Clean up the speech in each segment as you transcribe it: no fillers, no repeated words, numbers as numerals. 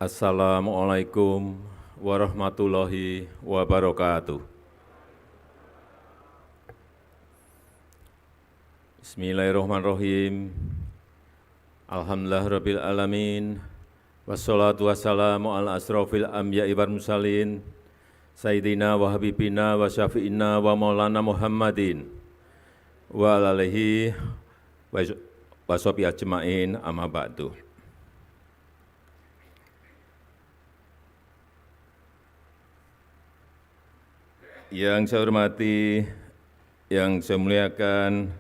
Assalamualaikum warahmatullahi wabarakatuh. Bismillahirrahmanirrahim. Alhamdulillahirabbil alamin. Wassalatu wassalamu ala asrofil anbiya'i wal mursalin. Sayyidina wa habibina wa syafi'ina wa maulana Muhammadin wa alihi wa sahbihi ajma'in amma ba'du. Yang saya hormati, yang saya muliakan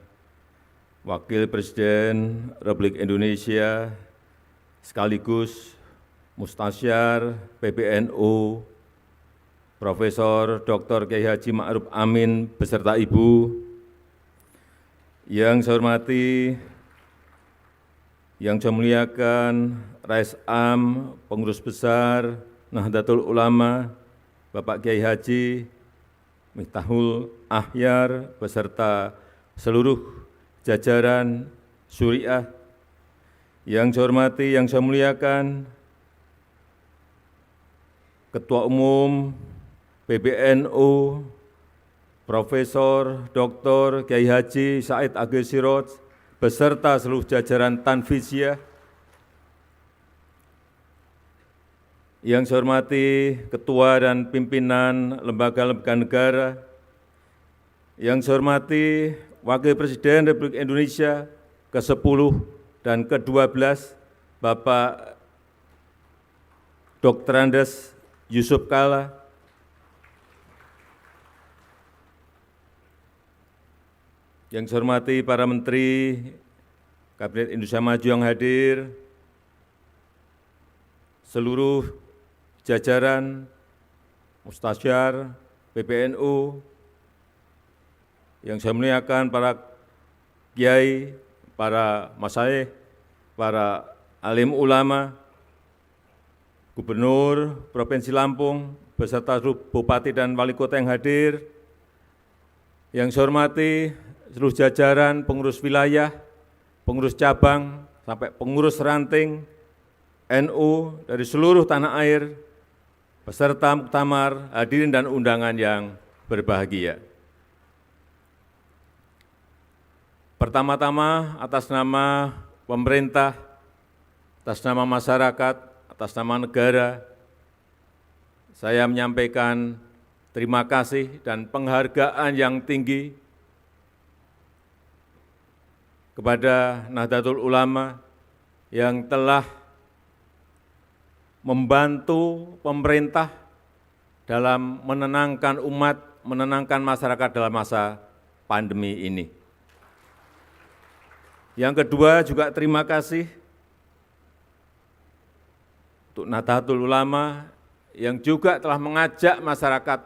Wakil Presiden Republik Indonesia sekaligus Mustasyar PBNU Profesor Dr. Kiai Haji Ma'ruf Amin beserta Ibu. Yang saya hormati, yang saya muliakan Rais Am, Pengurus Besar Nahdlatul Ulama, Bapak Kiai Haji Miftahul Ahyar beserta seluruh jajaran Syuriah. Yang saya hormati, yang saya muliakan Ketua Umum PBNU Profesor Dr. Kiai Haji Said Agil Siroj beserta seluruh jajaran Tanfizyah. Yang saya hormati Ketua dan Pimpinan Lembaga-Lembaga Negara, yang saya hormati Wakil Presiden Republik Indonesia ke-10 dan ke-12, Bapak Dr. Andes Yusuf Kalla, yang saya hormati para Menteri Kabinet Indonesia Maju yang hadir, seluruh jajaran Mustasyar PBNU, yang saya muliakan para kiai, para masyayikh, para alim ulama, Gubernur Provinsi Lampung, beserta seluruh Bupati dan Wali Kota yang hadir, yang saya hormati seluruh jajaran pengurus wilayah, pengurus cabang, sampai pengurus ranting NU dari seluruh tanah air, beserta muktamar, hadirin dan undangan yang berbahagia. Pertama-tama atas nama pemerintah, atas nama masyarakat, atas nama negara, saya menyampaikan terima kasih dan penghargaan yang tinggi kepada Nahdlatul Ulama yang telah membantu pemerintah dalam menenangkan umat, menenangkan masyarakat dalam masa pandemi ini. Yang kedua juga terima kasih untuk Nahdlatul Ulama yang juga telah mengajak masyarakat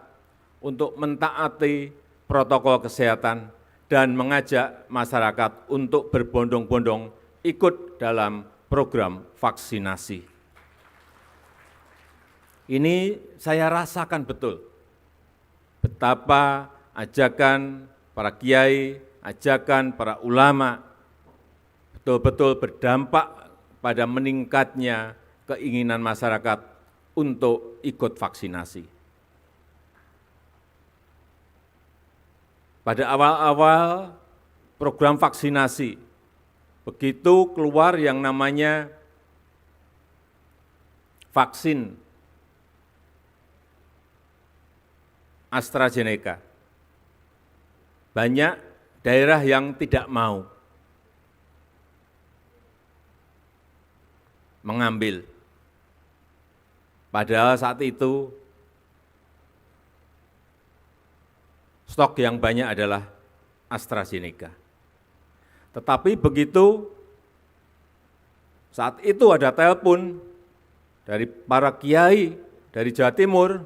untuk mentaati protokol kesehatan dan mengajak masyarakat untuk berbondong-bondong ikut dalam program vaksinasi. Ini saya rasakan betul betapa ajakan para kiai, ajakan para ulama betul-betul berdampak pada meningkatnya keinginan masyarakat untuk ikut vaksinasi. Pada awal-awal program vaksinasi, begitu keluar yang namanya vaksin AstraZeneca, banyak daerah yang tidak mau mengambil. Padahal saat itu stok yang banyak adalah AstraZeneca. Tetapi begitu saat itu ada telepon dari para kiai dari Jawa Timur,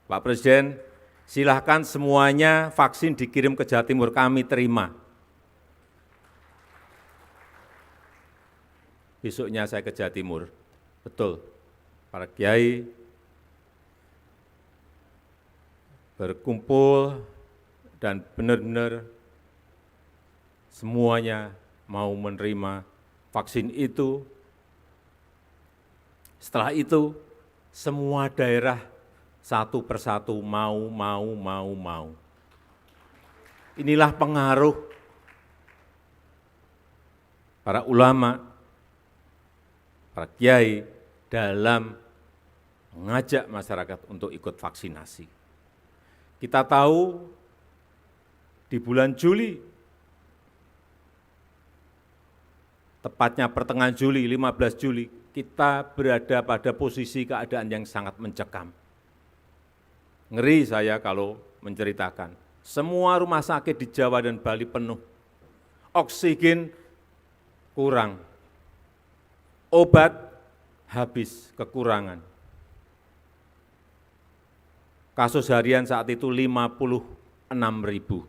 Pak Presiden, silahkan semuanya vaksin dikirim ke Jawa Timur, kami terima. Besoknya saya ke Jawa Timur, betul, para kiai berkumpul dan benar-benar semuanya mau menerima vaksin itu Setelah itu, semua daerah satu persatu mau. Inilah pengaruh para ulama, para kiai dalam mengajak masyarakat untuk ikut vaksinasi. Kita tahu di bulan Juli, tepatnya pertengahan Juli, 15 Juli, kita berada pada posisi keadaan yang sangat mencekam. Ngeri saya kalau menceritakan, semua rumah sakit di Jawa dan Bali penuh, oksigen kurang, obat habis, kekurangan. Kasus harian saat itu 56.000.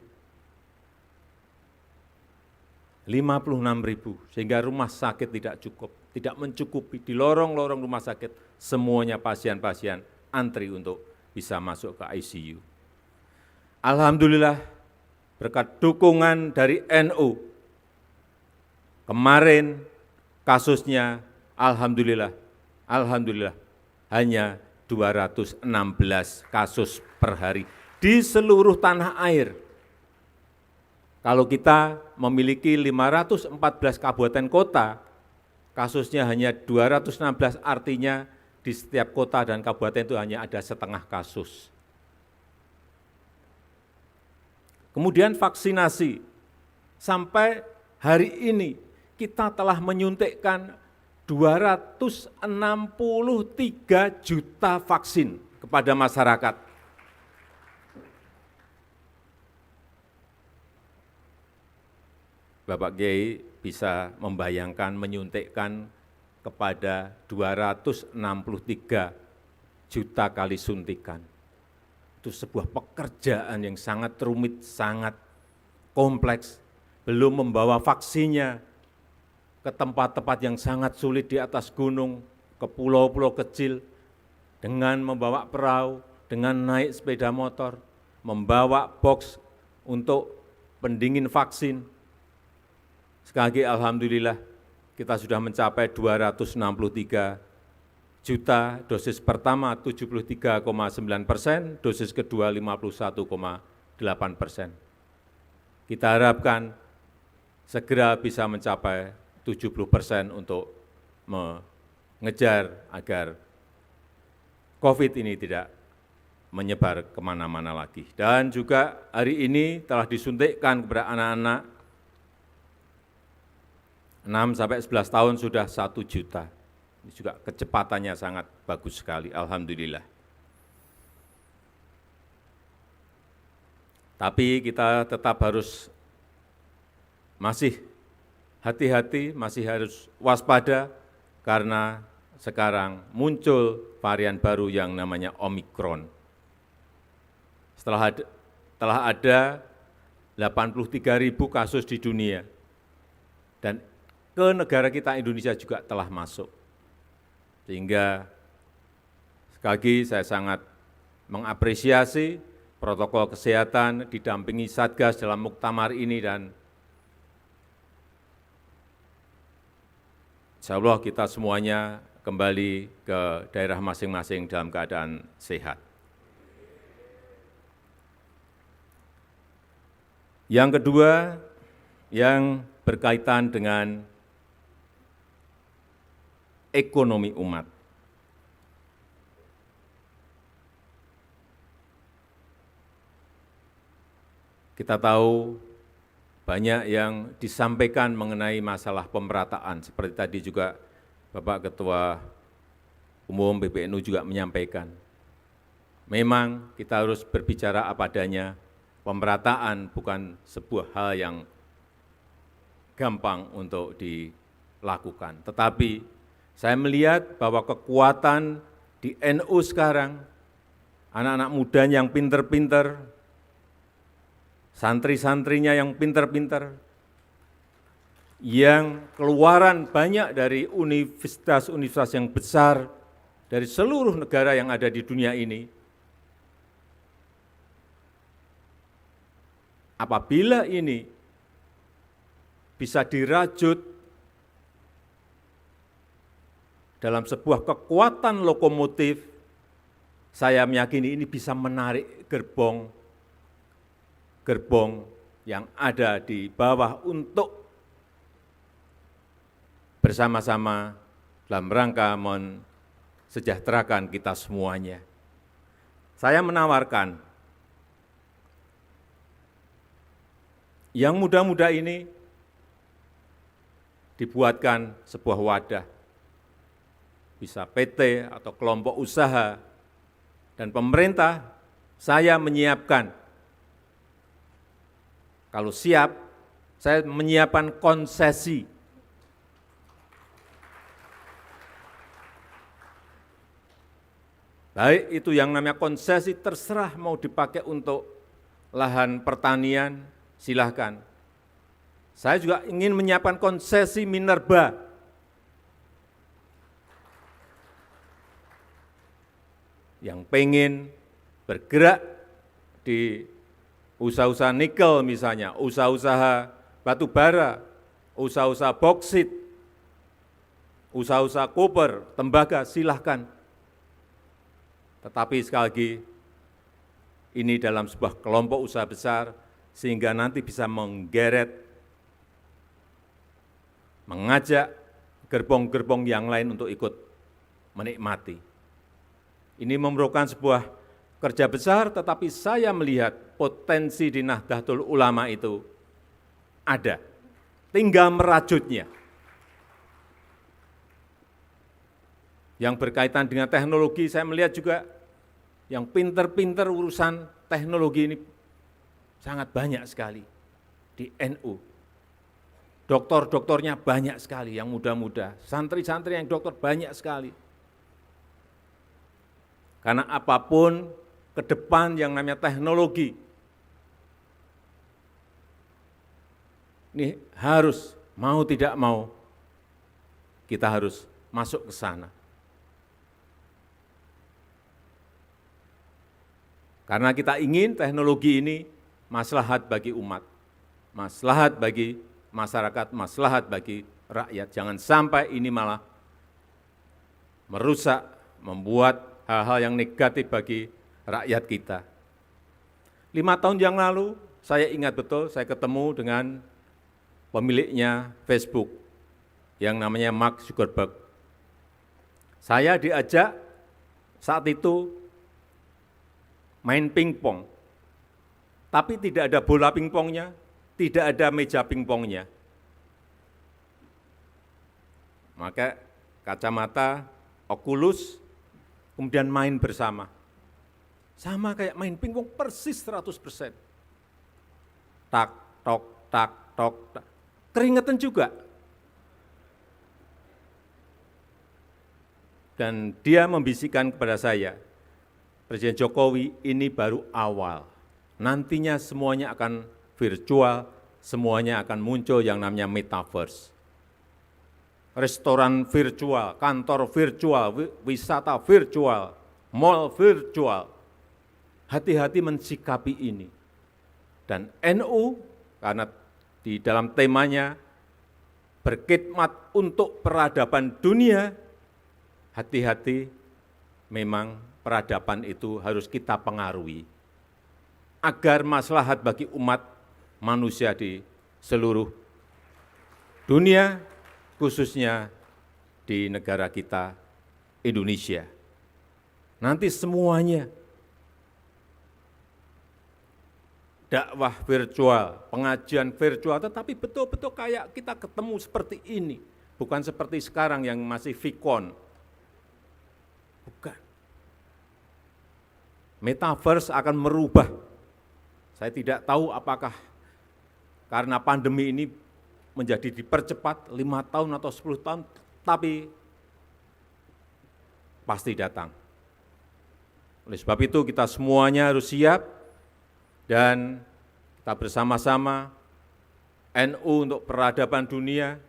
56.000, sehingga rumah sakit tidak mencukupi. Di lorong-lorong rumah sakit, semuanya pasien-pasien antri untuk bisa masuk ke ICU. Alhamdulillah, berkat dukungan dari NU, kemarin kasusnya alhamdulillah hanya 216 kasus per hari di seluruh tanah air. Kalau kita memiliki 514 kabupaten kota, kasusnya hanya 216, artinya di setiap kota dan kabupaten itu hanya ada setengah kasus. Kemudian vaksinasi, sampai hari ini kita telah menyuntikkan 263 juta vaksin kepada masyarakat. Bapak Kiai bisa membayangkan menyuntikkan kepada 263 juta kali suntikan. Itu sebuah pekerjaan yang sangat rumit, sangat kompleks, belum membawa vaksinnya ke tempat-tempat yang sangat sulit di atas gunung, ke pulau-pulau kecil, dengan membawa perahu, dengan naik sepeda motor, membawa box untuk pendingin vaksin. Sekali lagi alhamdulillah kita sudah mencapai 263 juta, dosis pertama 73,9%, dosis kedua 51,8%. Kita harapkan segera bisa mencapai 70% untuk mengejar agar COVID ini tidak menyebar kemana-mana lagi. Dan juga hari ini telah disuntikkan kepada anak-anak 6-11 tahun sudah 1 juta. Ini juga kecepatannya sangat bagus sekali, alhamdulillah. Tapi kita tetap harus masih hati-hati, masih harus waspada, karena sekarang muncul varian baru yang namanya Omikron. Telah ada 83.000 kasus di dunia, dan ke negara kita Indonesia juga telah masuk. Sehingga sekali lagi saya sangat mengapresiasi protokol kesehatan didampingi Satgas dalam muktamar ini, dan insyaallah kita semuanya kembali ke daerah masing-masing dalam keadaan sehat. Yang kedua, yang berkaitan dengan ekonomi umat. Kita tahu banyak yang disampaikan mengenai masalah pemerataan, seperti tadi juga Bapak Ketua Umum PBNU juga menyampaikan. Memang kita harus berbicara apa adanya, pemerataan bukan sebuah hal yang gampang untuk dilakukan. Tetapi saya melihat bahwa kekuatan di NU sekarang, anak-anak muda yang pinter-pinter, santri-santrinya yang pinter-pinter, yang keluaran banyak dari universitas-universitas yang besar dari seluruh negara yang ada di dunia ini, apabila ini bisa dirajut dalam sebuah kekuatan lokomotif, saya meyakini ini bisa menarik gerbong yang ada di bawah untuk bersama-sama dalam rangka mensejahterakan kita semuanya. Saya menawarkan yang muda-muda ini dibuatkan sebuah wadah, bisa PT atau kelompok usaha, dan pemerintah, saya menyiapkan, kalau siap, saya menyiapkan konsesi. Baik itu yang namanya konsesi, terserah mau dipakai untuk lahan pertanian, silahkan. Saya juga ingin menyiapkan konsesi minerba. Yang pengen bergerak di usaha-usaha nikel misalnya, usaha-usaha batu bara, usaha-usaha boksit, usaha-usaha koper, tembaga, silahkan. Tetapi sekali lagi, ini dalam sebuah kelompok usaha besar, sehingga nanti bisa menggeret, mengajak gerbong-gerbong yang lain untuk ikut menikmati. Ini memerlukan sebuah kerja besar, tetapi saya melihat potensi di Nahdlatul Ulama itu ada, tinggal merajutnya. Yang berkaitan dengan teknologi, saya melihat juga yang pinter-pinter urusan teknologi ini sangat banyak sekali di NU. Doktor-doktornya banyak sekali yang muda-muda, santri-santri yang dokter banyak sekali. Karena apapun ke depan yang namanya teknologi, ini harus, mau tidak mau, kita harus masuk ke sana. Karena kita ingin teknologi ini maslahat bagi umat, maslahat bagi masyarakat, maslahat bagi rakyat. Jangan sampai ini malah merusak, membuat hal-hal yang negatif bagi rakyat kita. 5 tahun yang lalu, saya ingat betul, saya ketemu dengan pemiliknya Facebook, yang namanya Mark Zuckerberg. Saya diajak saat itu main pingpong, tapi tidak ada bola pingpongnya, tidak ada meja pingpongnya. Maka kacamata, Oculus, kemudian main bersama. Sama kayak main pingpong persis 100%. Tak, tok, tak, tok, tak. Keringetan juga. Dan dia membisikkan kepada saya, Presiden Jokowi, ini baru awal. Nantinya semuanya akan virtual, semuanya akan muncul yang namanya metaverse. Restoran virtual, kantor virtual, wisata virtual, mall virtual. Hati-hati mensikapi ini. Dan NU, karena di dalam temanya berkhidmat untuk peradaban dunia, hati-hati memang peradaban itu harus kita pengaruhi agar maslahat bagi umat manusia di seluruh dunia, khususnya di negara kita, Indonesia. Nanti semuanya, dakwah virtual, pengajian virtual, tetapi betul-betul kayak kita ketemu seperti ini, bukan seperti sekarang yang masih vikon. Bukan. Metaverse akan merubah. Saya tidak tahu apakah karena pandemi ini menjadi dipercepat 5 tahun atau 10 tahun, tapi pasti datang. Oleh sebab itu kita semuanya harus siap dan kita bersama-sama NU untuk peradaban dunia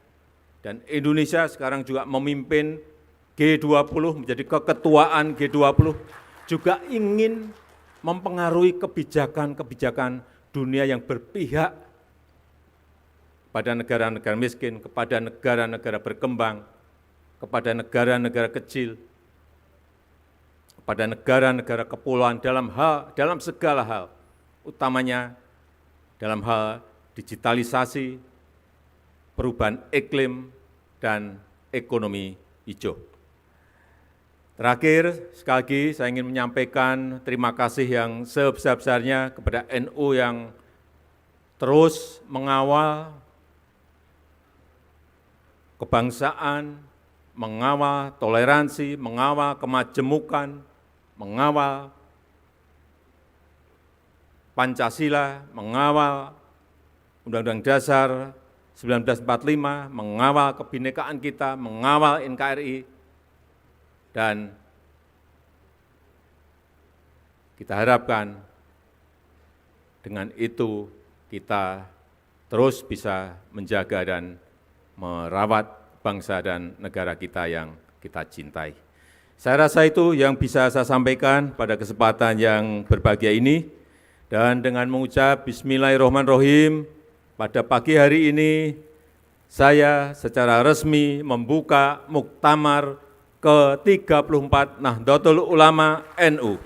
dan Indonesia sekarang juga memimpin G20, menjadi keketuaan G20, juga ingin mempengaruhi kebijakan-kebijakan dunia yang berpihak pada negara-negara miskin, kepada negara-negara berkembang, kepada negara-negara kecil, kepada negara-negara kepulauan dalam segala hal, utamanya dalam hal digitalisasi, perubahan iklim, dan ekonomi hijau. Terakhir, sekali lagi saya ingin menyampaikan terima kasih yang sebesar-besarnya kepada NU yang terus mengawal kebangsaan, mengawal toleransi, mengawal kemajemukan, mengawal Pancasila, mengawal Undang-Undang Dasar 1945, mengawal kebinekaan kita, mengawal NKRI, dan kita harapkan dengan itu kita terus bisa menjaga dan merawat bangsa dan negara kita yang kita cintai. Saya rasa itu yang bisa saya sampaikan pada kesempatan yang berbahagia ini. Dan dengan mengucap Bismillahirrahmanirrahim, pada pagi hari ini saya secara resmi membuka Muktamar ke-34 Nahdlatul Ulama NU.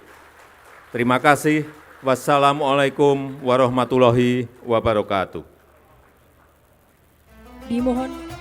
Terima kasih. Wassalamualaikum warahmatullahi wabarakatuh. Dimohon